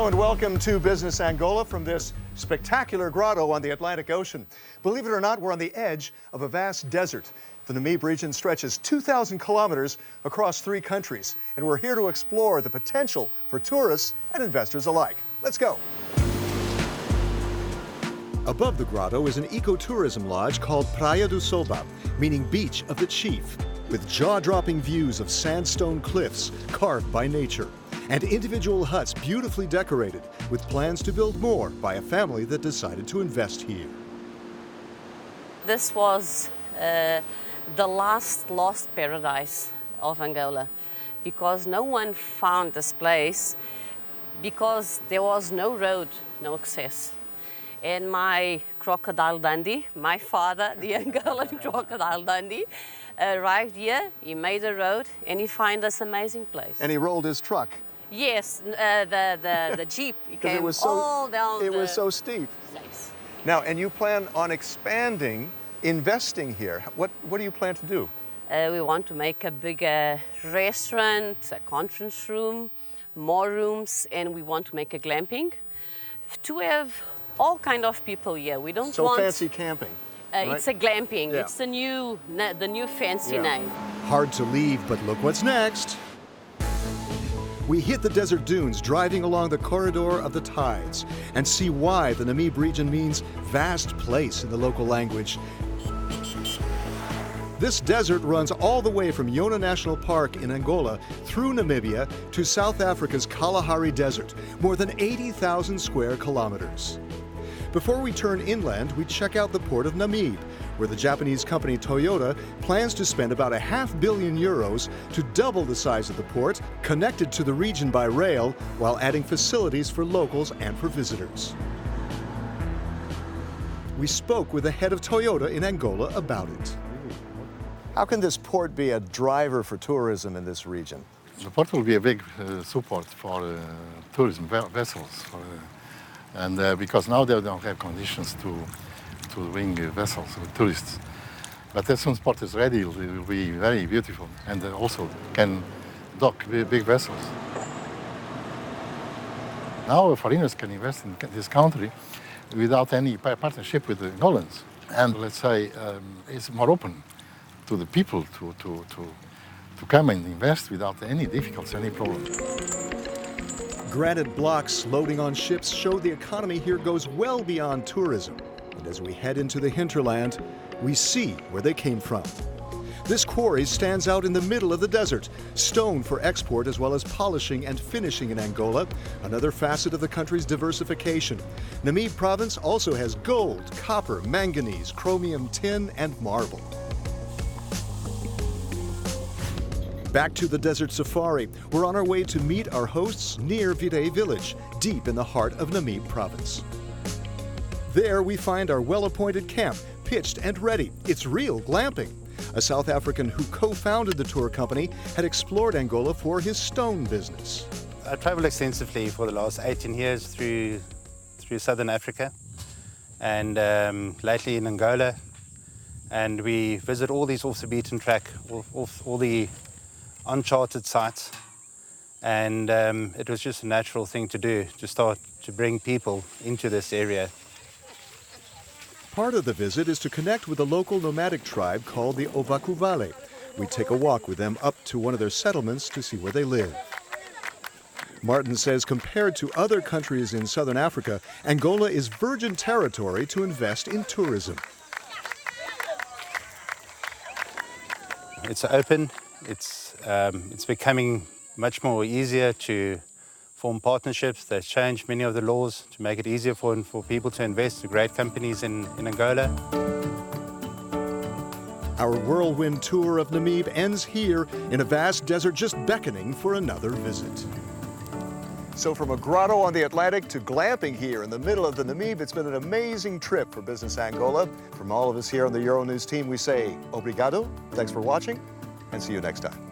Hello and welcome to Business Angola from this spectacular grotto on the Atlantic Ocean. Believe it or not, we're on the edge of a vast desert. The Namib region stretches 2,000 kilometers across 3 countries, and we're here to explore the potential for tourists and investors alike. Let's go. Above the grotto is an ecotourism lodge called Praia do Soba, meaning Beach of the Chief, with jaw-dropping views of sandstone cliffs carved by nature, and individual huts beautifully decorated, with plans to build more by a family that decided to invest here. This was the last lost paradise of Angola, because no one found this place because there was no road, no access. And my crocodile Dundee, my father, the Angolan crocodile Dundee, arrived here, he made a road, and he found this amazing place. And he rolled his truck. Yes, the Jeep. It came all down. It was so steep. Yes. Now, and you plan on expanding, investing here. What do you plan to do? We want to make a bigger restaurant, a conference room, more rooms, and we want to make a glamping to have all kind of people here. We don't want fancy camping. Right? It's a glamping. Yeah. It's the new fancy name. Hard to leave, but look what's next. We hit the desert dunes driving along the corridor of the tides and see why the Namib region means vast place in the local language. This desert runs all the way from Yona National Park in Angola through Namibia to South Africa's Kalahari Desert, more than 80,000 square kilometers. Before we turn inland, we check out the port of Namib, where the Japanese company Toyota plans to spend about €500 million to double the size of the port, connected to the region by rail, while adding facilities for locals and for visitors. We spoke with the head of Toyota in Angola about it. How can this port be a driver for tourism in this region? The port will be a big support for tourism vessels. Because now they don't have conditions to bring vessels with tourists. But as soon as port is ready, it will be very beautiful, and also can dock big vessels. Now foreigners can invest in this country without any partnership with the Angolans. And let's say it's more open to the people to come and invest without any difficulties, any problem. Granite blocks loading on ships show the economy here goes well beyond tourism. And as we head into the hinterland, we see where they came from. This quarry stands out in the middle of the desert, stone for export as well as polishing and finishing in Angola, another facet of the country's diversification. Namib province also has gold, copper, manganese, chromium, tin, and marble. Back to the desert safari. We're on our way to meet our hosts near Virei village, deep in the heart of Namib province. There we find our well-appointed camp, pitched and ready. It's real glamping. A South African who co-founded the tour company had explored Angola for his stone business. I traveled extensively for the last 18 years through southern Africa and lately in Angola. And we visit all these off the beaten track, all the uncharted sites, and it was just a natural thing to do, to start to bring people into this area. Part of the visit is to connect with a local nomadic tribe called the Ovakuvale. We take a walk with them up to one of their settlements to see where they live. Martin says compared to other countries in southern Africa, Angola is virgin territory to invest in tourism. It's open. It's becoming much more easier to form partnerships. They've changed many of the laws to make it easier for people to invest in great companies in Angola. Our whirlwind tour of Namib ends here in a vast desert just beckoning for another visit. So from a grotto on the Atlantic to glamping here in the middle of the Namib, it's been an amazing trip for Business Angola. From all of us here on the Euronews team, we say obrigado, thanks for watching, and see you next time.